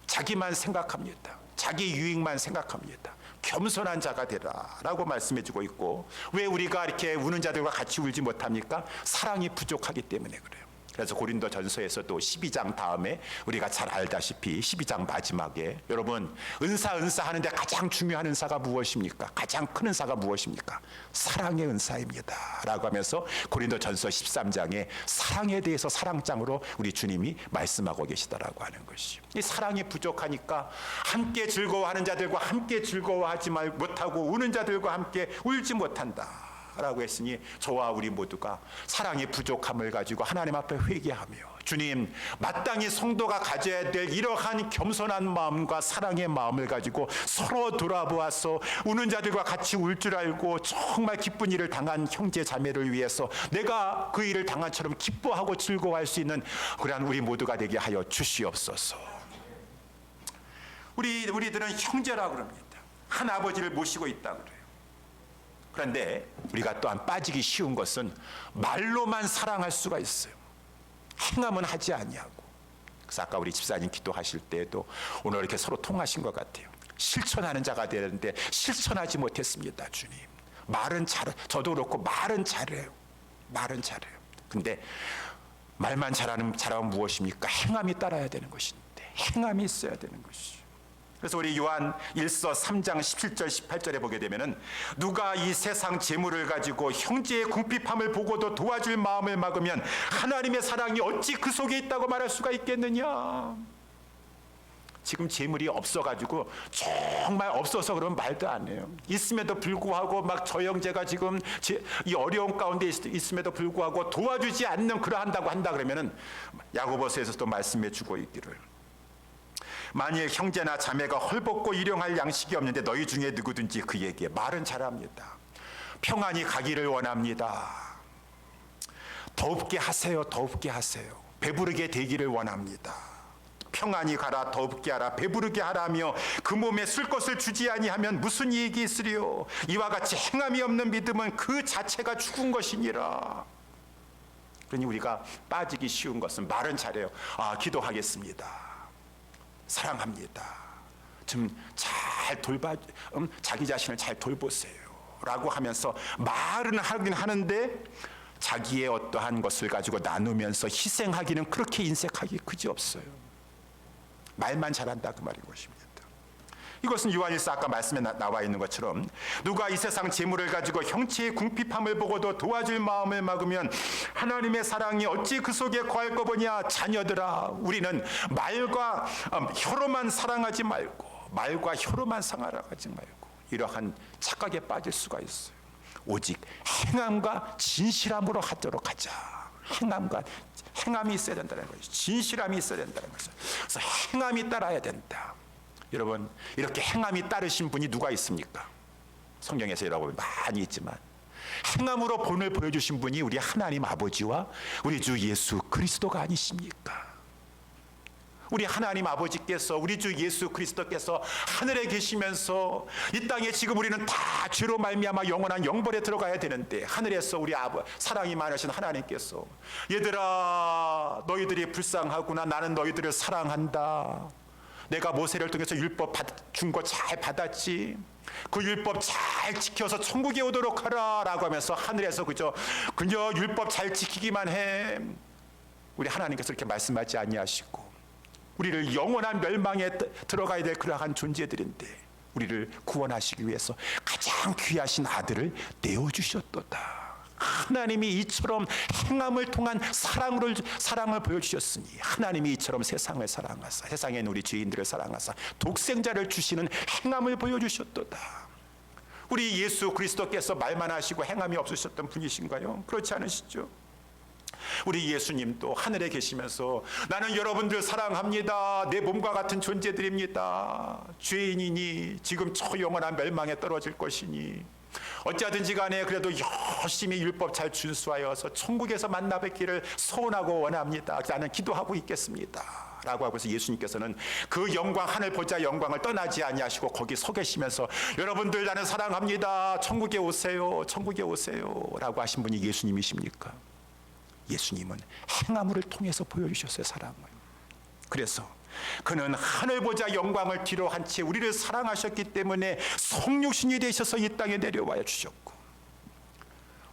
자기만 생각합니다. 자기 유익만 생각합니다. 겸손한 자가 되라라고 말씀해 주고 있고, 왜 우리가 이렇게 우는 자들과 같이 울지 못합니까? 사랑이 부족하기 때문에 그래요. 그래서 고린도전서에서도 12장 다음에 우리가 잘 알다시피 12장 마지막에 여러분 은사 하는데 가장 중요한 은사가 무엇입니까? 가장 큰 은사가 무엇입니까? 사랑의 은사입니다 라고 하면서 고린도전서 13장에 사랑에 대해서 사랑장으로 우리 주님이 말씀하고 계시다라고 하는 것이죠. 이 사랑이 부족하니까 함께 즐거워하는 자들과 함께 즐거워하지 못하고 우는 자들과 함께 울지 못한다 라고 했으니 저와 우리 모두가 사랑의 부족함을 가지고 하나님 앞에 회개하며 주님, 마땅히 성도가 가져야 될 이러한 겸손한 마음과 사랑의 마음을 가지고 서로 돌아보아서 우는 자들과 같이 울 줄 알고 정말 기쁜 일을 당한 형제 자매를 위해서 내가 그 일을 당한처럼 기뻐하고 즐거워할 수 있는 그러한 우리 모두가 되게 하여 주시옵소서. 우리들은 형제라고 그럽니다. 한 아버지를 모시고 있다 그래요. 그런데 우리가 또한 빠지기 쉬운 것은 말로만 사랑할 수가 있어요. 행함은 하지 아니하고. 그래서 아까 우리 집사님 기도하실 때에도 오늘 이렇게 서로 통하신 것 같아요. 실천하는 자가 되는데 실천하지 못했습니다. 주님, 말은 잘, 저도 그렇고 말은 잘해요. 말은 잘해요. 근데 말만 잘하면 무엇입니까? 행함이 따라야 되는 것인데, 행함이 있어야 되는 것이죠. 그래서 우리 요한 1서 3장 17절 18절에 보게 되면은 누가 이 세상 재물을 가지고 형제의 궁핍함을 보고도 도와줄 마음을 막으면 하나님의 사랑이 어찌 그 속에 있다고 말할 수가 있겠느냐. 지금 재물이 없어가지고 정말 없어서 그러면 말도 안 해요. 있음에도 불구하고 막 저 형제가 지금 이 어려운 가운데 있음에도 불구하고 도와주지 않는 그러한다고 한다 그러면은 야고보서에서도 말씀해 주고 있기를, 만일 형제나 자매가 헐벗고 일용할 양식이 없는데 너희 중에 누구든지 그에게, 말은 잘합니다, 평안히 가기를 원합니다. 더웁게 하세요. 더웁게 하세요. 배부르게 되기를 원합니다. 평안히 가라, 더웁게 하라, 배부르게 하라며 그 몸에 쓸 것을 주지 아니하면 무슨 이익이 있으리요. 이와 같이 행함이 없는 믿음은 그 자체가 죽은 것이니라. 그러니 우리가 빠지기 쉬운 것은, 말은 잘해요. 기도하겠습니다. 사랑합니다. 좀 잘 자기 자신을 잘 돌보세요. 라고 하면서 말은 하긴 하는데 자기의 어떠한 것을 가지고 나누면서 희생하기는 그렇게 인색하기 그지없어요. 말만 잘한다 그 말인 것입니다. 이것은 요한일서 아까 말씀에 나와 있는 것처럼 누가 이 세상 재물을 가지고 형제의 궁핍함을 보고도 도와줄 마음을 막으면 하나님의 사랑이 어찌 그 속에 거할 거보냐. 자녀들아, 우리는 말과 혀로만 사랑하지 말고, 말과 혀로만 사랑하지 말고 이러한 착각에 빠질 수가 있어요. 오직 행함과 진실함으로 하도록 하자. 행함이 있어야 된다는 것이죠. 진실함이 있어야 된다는 것이죠. 그래서 행함이 따라야 된다. 여러분, 이렇게 행함이 따르신 분이 누가 있습니까? 성경에서 여러분 많이 있지만 행함으로 본을 보여주신 분이 우리 하나님 아버지와 우리 주 예수 그리스도가 아니십니까? 우리 하나님 아버지께서, 우리 주 예수 그리스도께서 하늘에 계시면서 이 땅에 지금 우리는 다 죄로 말미암아 영원한 영벌에 들어가야 되는데, 하늘에서 우리 사랑이 많으신 하나님께서, 얘들아 너희들이 불쌍하구나, 나는 너희들을 사랑한다, 내가 모세를 통해서 율법 준 거 잘 받았지, 그 율법 잘 지켜서 천국에 오도록 하라 라고 하면서 하늘에서 그저 율법 잘 지키기만 해. 우리 하나님께서 이렇게 말씀하지 아니하시고 우리를 영원한 멸망에 들어가야 될 그러한 존재들인데 우리를 구원하시기 위해서 가장 귀하신 아들을 내어주셨도다. 하나님이 이처럼 행함을 통한 사랑을 보여주셨으니 하나님이 이처럼 세상을 사랑하사, 세상에 있는 우리 죄인들을 사랑하사 독생자를 주시는 행함을 보여주셨도다. 우리 예수 그리스도께서 말만 하시고 행함이 없으셨던 분이신가요? 그렇지 않으시죠? 우리 예수님도 하늘에 계시면서 나는 여러분들 사랑합니다. 내 몸과 같은 존재들입니다. 죄인이니 지금 영원한 멸망에 떨어질 것이니 어찌하든지 간에 그래도 열심히 율법 잘 준수하여서 천국에서 만나 뵙기를 소원하고 원합니다. 나는 기도하고 있겠습니다. 라고 하고서 예수님께서는 그 영광, 하늘 보좌 영광을 떠나지 아니하시고 거기 서 계시면서 여러분들 나는 사랑합니다. 천국에 오세요. 천국에 오세요. 라고 하신 분이 예수님이십니까? 예수님은 행함을 통해서 보여주셨어요, 사랑을. 그래서 그는 하늘 보좌 영광을 뒤로 한 채 우리를 사랑하셨기 때문에 성육신이 되셔서 이 땅에 내려와 주셨고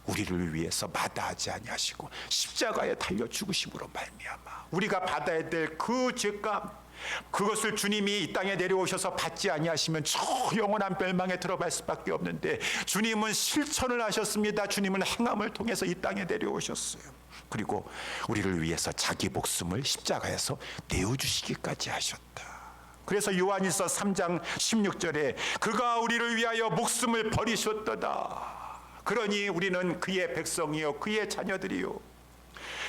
우리를 위해서 마다하지 아니하시고 십자가에 달려 죽으심으로 말미암아 우리가 받아야 될 그 죄값, 그것을 주님이 이 땅에 내려오셔서 받지 아니하시면 저 영원한 멸망에 들어갈 수밖에 없는데 주님은 실천을 하셨습니다. 주님은 행함을 통해서 이 땅에 내려오셨어요. 그리고 우리를 위해서 자기 목숨을 십자가에서 내어주시기까지 하셨다. 그래서 요한일서 3장 16절에 그가 우리를 위하여 목숨을 버리셨도다. 그러니 우리는 그의 백성이요 그의 자녀들이요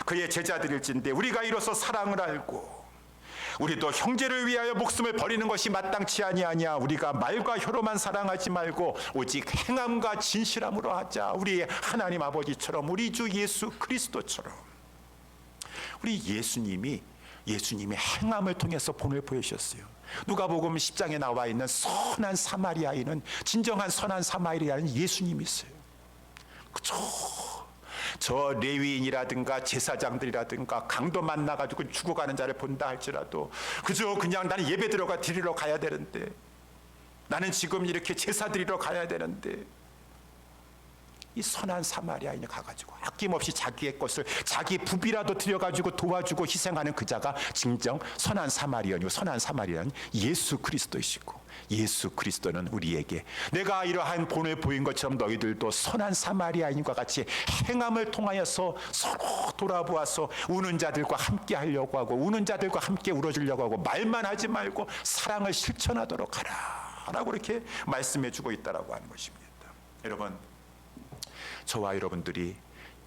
그의 제자들일진데 우리가 이로써 사랑을 알고 우리도 형제를 위하여 목숨을 버리는 것이 마땅치 아니하냐. 우리가 말과 혀로만 사랑하지 말고 오직 행함과 진실함으로 하자. 우리 하나님 아버지처럼, 우리 주 예수 그리스도처럼. 우리 예수님이 행함을 통해서 본을 보여주셨어요. 누가복음 10장에 나와 있는 선한 사마리아인은, 진정한 선한 사마리아인은 예수님이세요. 저 레위인이라든가 제사장들이라든가 강도 만나가지고 죽어가는 자를 본다 할지라도 그냥 나는 예배 드리러 가야 되는데, 나는 지금 이렇게 제사 드리러 가야 되는데, 이 선한 사마리아인이 가가지고 아낌없이 자기의 것을 자기 부비라도 들여가지고 도와주고 희생하는 그 자가 진정 선한 사마리아인이고, 선한 사마리아는 예수 그리스도이시고, 예수 그리스도는 우리에게 내가 이러한 본을 보인 것처럼 너희들도 선한 사마리아인과 같이 행함을 통하여서 서로 돌아보아서 우는 자들과 함께 하려고 하고, 우는 자들과 함께 울어주려고 하고, 말만 하지 말고 사랑을 실천하도록 하라 라고 이렇게 말씀해 주고 있다라고 하는 것입니다. 여러분, 저와 여러분들이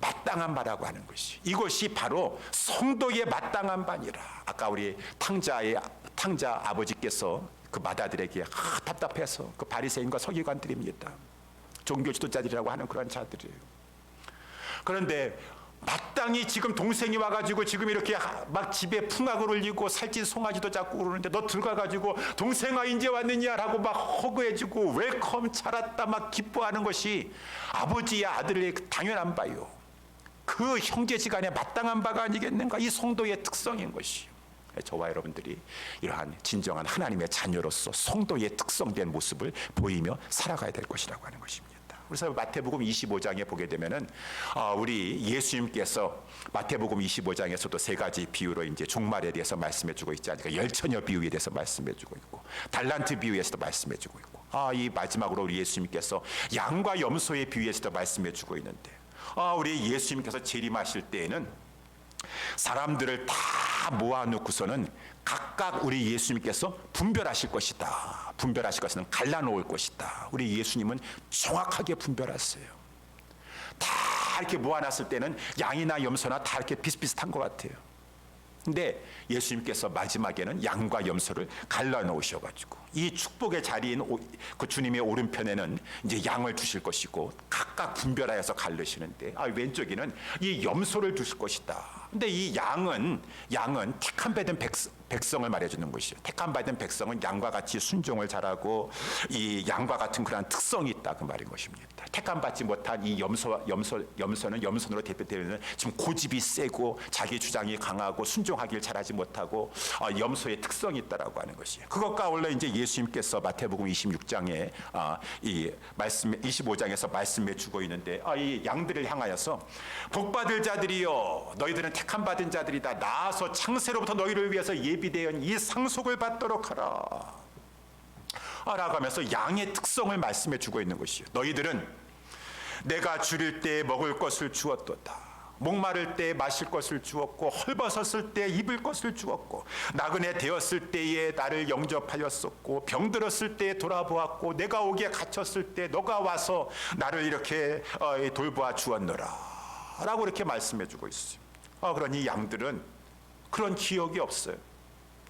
마땅한 바라고 하는 것이, 이것이 바로 성도의 마땅한 바니라. 아까 우리 탕자 아버지께서 그 마다들에게 답답해서 그 바리새인과 서기관들입니다. 종교 지도자들이라고 하는 그런 자들이에요. 그런데 마땅히 지금 동생이 와가지고 지금 이렇게 막 집에 풍악을 울리고 살찐 송아지도 잡고 그러는데, 너 들어가가지고 동생아 이제 왔느냐라고 막 허그해주고 웰컴 잘 왔다 막 기뻐하는 것이 아버지의 아들의 당연한 바요, 그 형제지간에 마땅한 바가 아니겠는가. 이 성도의 특성인 것이, 저와 여러분들이 이러한 진정한 하나님의 자녀로서 성도의 특성된 모습을 보이며 살아가야 될 것이라고 하는 것입니다. 그래서 마태복음 25장에 보게 되면은 우리 예수님께서 마태복음 25장에서도 세 가지 비유로 이제 종말에 대해서 말씀해주고 있지 않습니까? 열처녀 비유에 대해서 말씀해주고 있고, 달란트 비유에서도 말씀해주고 있고, 이 마지막으로 우리 예수님께서 양과 염소의 비유에서도 말씀해주고 있는데, 우리 예수님께서 재림하실 때에는 사람들을 다 모아놓고서는 각각 우리 예수님께서 분별하실 것이다. 분별하실 것은 갈라놓을 것이다. 우리 예수님은 정확하게 분별하세요. 다 이렇게 모아놨을 때는 양이나 염소나 다 이렇게 비슷비슷한 것 같아요. 근데 예수님께서 마지막에는 양과 염소를 갈라놓으셔가지고 이 축복의 자리인 그 주님의 오른편에는 이제 양을 두실 것이고, 각각 분별하여서 갈르시는데 왼쪽에는 이 염소를 두실 것이다. 근데 이 양은 택함 받은 백성을 말해주는 것이에요. 택함 받은 백성은 양과 같이 순종을 잘하고 이 양과 같은 그러한 특성이 있다, 그 말인 것입니다. 택함 받지 못한 이 염소는 염소로 대표되는 지금 고집이 세고 자기 주장이 강하고 순종하기를 잘하지 못하고 염소의 특성이 있다라고 하는 것이에요. 그것과 원래 이제 예수님께서 마태복음 26장에 이 말씀 25장에서 말씀해 주고 있는데, 이 양들을 향하여서 복받을 자들이여 너희들은 택함 받은 자들이다. 나아서 창세로부터 너희를 위해서 예비되은 이 상속을 받도록 하라 라고 하면서 양의 특성을 말씀해 주고 있는 것이에요. 너희들은 내가 줄일 때 먹을 것을 주었도다. 목마를 때 마실 것을 주었고, 헐벗었을 때 입을 것을 주었고, 나그네 되었을 때에 나를 영접하였었고, 병들었을 때 돌아보았고, 내가 옥에 갇혔을 때 너가 와서 나를 이렇게 돌보아 주었노라 라고 이렇게 말씀해 주고 있어요. 그러니 양들은 그런 기억이 없어요.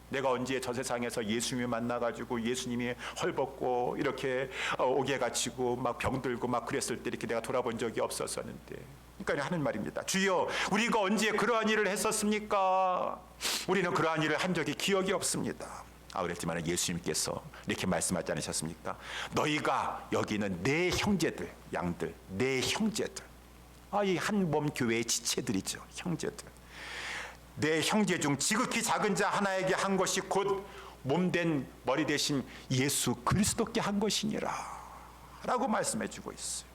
내가 언제 저 세상에서 예수님을 만나가지고 예수님이 헐벗고 이렇게 옥에 갇히고 막 병들고 막 그랬을 때 이렇게 내가 돌아본 적이 없었었는데, 그러니까 하는 말입니다. 주여, 우리가 언제 그러한 일을 했었습니까? 우리는 그러한 일을 한 적이 기억이 없습니다. 그랬지만 예수님께서 이렇게 말씀하지 않으셨습니까? 너희가 여기는 내 형제들, 양들, 내 형제들, 이 한 몸 교회의 지체들이죠. 형제들, 내 형제 중 지극히 작은 자 하나에게 한 것이 곧 몸된 머리 대신 예수 그리스도께 한 것이니라 라고 말씀해 주고 있어요.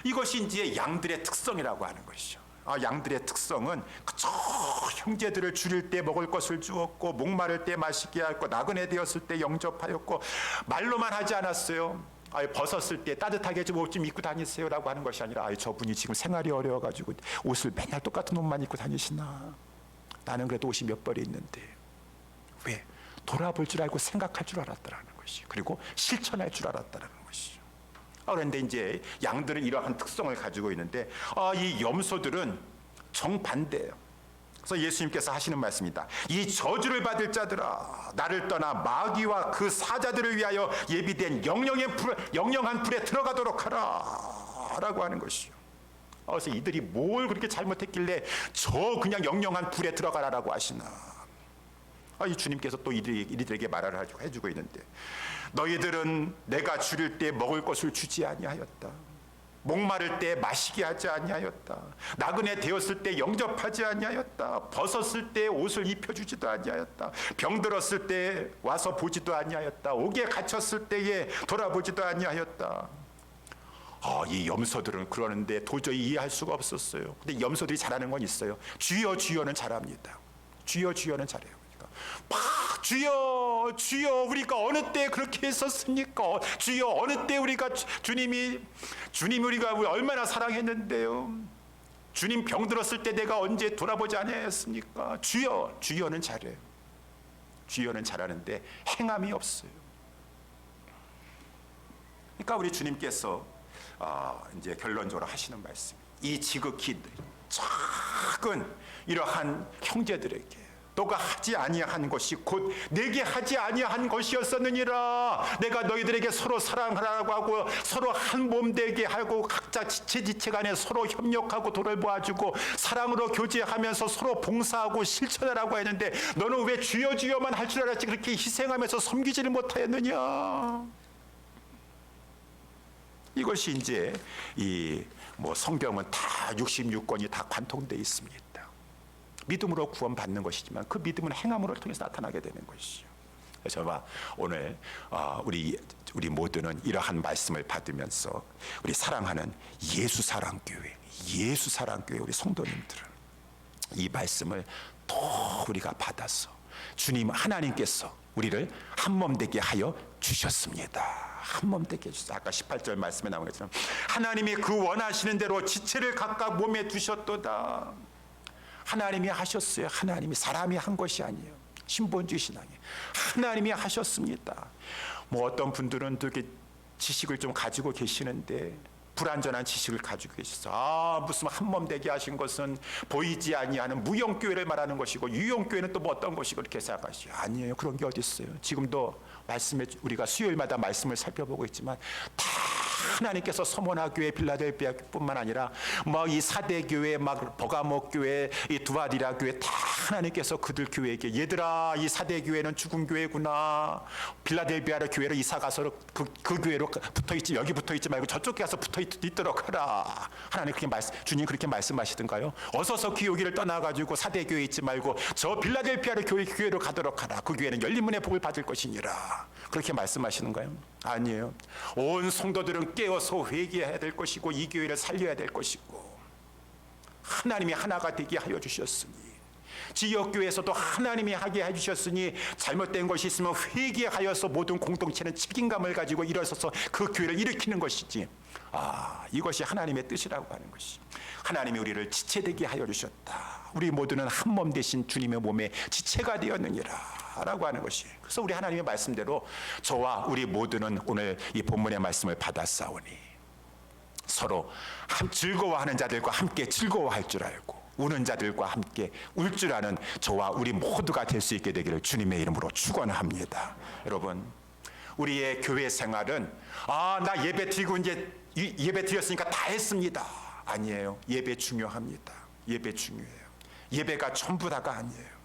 이것이 이제 양들의 특성이라고 하는 것이죠. 양들의 특성은 그저 형제들을 줄일 때 먹을 것을 주었고, 목마를 때 마시게 하였고, 나그네 되었을 때 영접하였고, 말로만 하지 않았어요. 벗었을 때 따뜻하게 좀 옷 좀 입고 다니세요 라고 하는 것이 아니라, 저분이 지금 생활이 어려워가지고 옷을 맨날 똑같은 옷만 입고 다니시나, 나는 그래도 옷이 몇 벌이 있는데. 왜? 돌아볼 줄 알고 생각할 줄 알았다라는 것이, 그리고 실천할 줄 알았다라는 것이. 그런데 이제 양들은 이러한 특성을 가지고 있는데, 이 염소들은 정반대예요. 그래서 예수님께서 하시는 말씀입니다. 이 저주를 받을 자들아, 나를 떠나 마귀와 그 사자들을 위하여 예비된 영영한 불에 들어가도록 하라 라고 하는 것이요. 그래서 이들이 뭘 그렇게 잘못했길래 저 그냥 영영한 불에 들어가라라고 하시나. 이 주님께서 또 이들에게 말을 해주고 있는데, 너희들은 내가 줄일 때 먹을 것을 주지 아니하였다. 목마를 때 마시게 하지 아니하였다. 나그네 되었을 때 영접하지 아니하였다. 벗었을 때 옷을 입혀주지도 아니하였다. 병들었을 때 와서 보지도 아니하였다. 옥에 갇혔을 때에 돌아보지도 아니하였다. 이 염소들은 그러는데 도저히 이해할 수가 없었어요. 근데 염소들이 잘하는 건 있어요. 주여 주여는 잘합니다. 주여 주여는 잘해요. 그러니까 주여 주여 우리가 어느 때 그렇게 했었습니까? 주여 어느 때 우리가 주님 우리가 얼마나 사랑했는데요. 주님 병들었을 때 내가 언제 돌아보지 않았습니까? 주여 주여는 잘해요. 주여는 잘하는데 행함이 없어요. 그러니까 우리 주님께서 이제 결론적으로 하시는 말씀, 이 지극히 작은 이러한 형제들에게 너가 하지 아니한 것이 곧 내게 하지 아니한 것이었었느니라. 내가 너희들에게 서로 사랑하라고 하고 서로 한 몸 되게 하고 각자 지체 간에 서로 협력하고 도를 모아주고 사랑으로 교제하면서 서로 봉사하고 실천하라고 했는데 너는 왜 주여 주여만 할 줄 알았지 그렇게 희생하면서 섬기지를 못하였느냐. 이것이 이제 이 성경은 다 66권이 다 관통되어 있습니다. 믿음으로 구원받는 것이지만 그 믿음은 행함으로 통해서 나타나게 되는 것이죠. 그래서 오늘 우리 모두는 이러한 말씀을 받으면서 우리 사랑하는 예수사랑교회 우리 성도님들은 이 말씀을 더 우리가 받아서 주님 하나님께서 우리를 한 몸 되게 하여 주셨습니다. 한 몸 되게 해주셨어요. 아까 18절 말씀에 나온 것처럼 하나님이 그 원하시는 대로 지체를 각각 몸에 두셨도다. 하나님이 하셨어요. 하나님이, 사람이 한 것이 아니에요. 신본주의 신앙이 하나님이 하셨습니다. 어떤 분들은 되게 지식을 좀 가지고 계시는데 불완전한 지식을 가지고 계셔서 무슨 한 몸 되게 하신 것은 보이지 아니하는 무용교회를 말하는 것이고 유용교회는 또 어떤 것이고 이렇게 생각하시죠. 아니에요. 그런 게 어디 있어요. 지금도 말씀에 우리가 수요일마다 말씀을 살펴보고 있지만 다 하나님께서 서머나교회, 빌라델비아뿐만 아니라 이 사대교회, 버가모교회, 이 두아디라 교회 다 하나님께서 그들 교회에게 얘들아 이 사대교회는 죽은 교회구나. 빌라델비아의 교회로 이사 가서 그 교회로 붙어있지 여기 붙어있지 말고 저쪽에 가서 붙어있도록 하라. 하나님 주님 그렇게 말씀하시던가요? 어서서 여기를 떠나가지고 사대교회에 있지 말고 저 빌라델비아의 교회로 가도록 하라. 그 교회는 열린 문의 복을 받을 것이니라. 그렇게 말씀하시는가요? 아니에요. 온 성도들은 깨어서 회개해야 될 것이고 이 교회를 살려야 될 것이고 하나님이 하나가 되게 하여 주셨으니 지역교회에서도 하나님이 하게 해주셨으니 잘못된 것이 있으면 회개하여서 모든 공동체는 책임감을 가지고 일어서서 그 교회를 일으키는 것이지 이것이 하나님의 뜻이라고 하는 것이 하나님이 우리를 지체되게 하여 주셨다. 우리 모두는 한 몸 되신 주님의 몸에 지체가 되었느니라 라고 하는 것이. 그래서 우리 하나님의 말씀대로 저와 우리 모두는 오늘 이 본문의 말씀을 받았사오니 서로 즐거워하는 자들과 함께 즐거워할 줄 알고 우는 자들과 함께 울 줄 아는 저와 우리 모두가 될 수 있게 되기를 주님의 이름으로 축원합니다. 여러분 우리의 교회 생활은 나 예배 드리고 이제 예배 드렸으니까 다 했습니다. 아니에요. 예배 중요합니다. 예배 중요해요. 예배가 전부 다가 아니에요.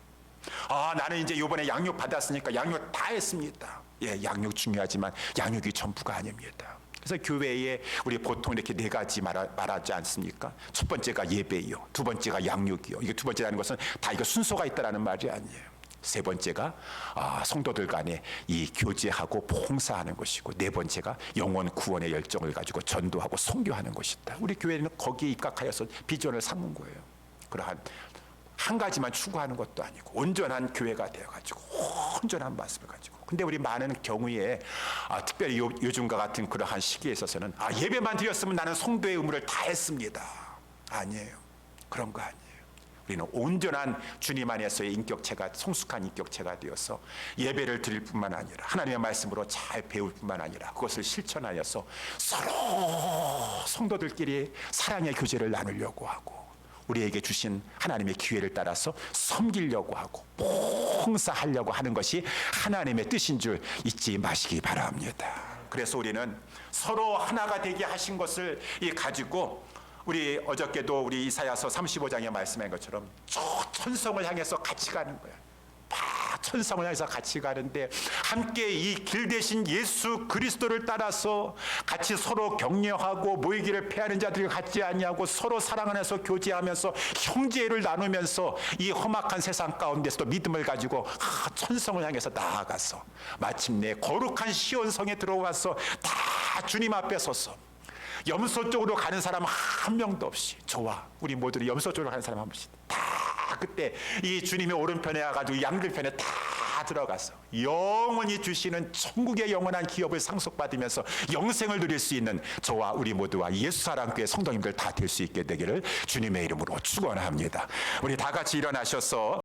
나는 이제 이번에 양육 받았으니까 양육 다 했습니다. 예, 양육 중요하지만 양육이 전부가 아닙니다. 그래서 교회에 우리 보통 이렇게 네 가지 말하지 않습니까? 첫 번째가 예배이요, 두 번째가 양육이요. 이게 두 번째라는 것은 다 이거 순서가 있다라는 말이 아니에요. 세 번째가 성도들 간에 이 교제하고 봉사하는 것이고 네 번째가 영혼 구원의 열정을 가지고 전도하고 선교하는 것이다. 우리 교회는 거기에 입각하여서 비전을 삼은 거예요. 그러한 한 가지만 추구하는 것도 아니고 온전한 교회가 되어가지고 온전한 말씀을 가지고. 근데 우리 많은 경우에 특별히 요즘과 같은 그러한 시기에 있어서는 예배만 드렸으면 나는 성도의 의무를 다 했습니다. 아니에요. 그런 거 아니에요. 우리는 온전한 주님 안에서의 인격체가 성숙한 인격체가 되어서 예배를 드릴 뿐만 아니라 하나님의 말씀으로 잘 배울 뿐만 아니라 그것을 실천하여서 서로 성도들끼리 사랑의 교제를 나누려고 하고 우리에게 주신 하나님의 기회를 따라서 섬기려고 하고 봉사하려고 하는 것이 하나님의 뜻인 줄 잊지 마시기 바랍니다. 그래서 우리는 서로 하나가 되게 하신 것을 가지고 우리 어저께도 우리 이사야서 35장에 말씀한 것처럼 저 천성을 향해서 같이 가는 거야. 천성을 향해서 같이 가는데 함께 이 길 대신 예수 그리스도를 따라서 같이 서로 격려하고 모이기를 패하는 자들이 같지 아니하고 서로 사랑 안에서 교제하면서 형제를 나누면서 이 험악한 세상 가운데서도 믿음을 가지고 천성을 향해서 나아가서 마침내 거룩한 시온성에 들어와서 다 주님 앞에 서서 염소 쪽으로 가는 사람 한 명도 없이, 저와 우리 모두를 염소 쪽으로 가는 사람 한 명씩 다 그때 이 주님의 오른편에 와가지고 양들편에 다 들어가서 영원히 주시는 천국의 영원한 기업을 상속받으면서 영생을 누릴 수 있는 저와 우리 모두와 예수사랑교회 성도님들 다 될 수 있게 되기를 주님의 이름으로 축원합니다. 우리 다 같이 일어나셔서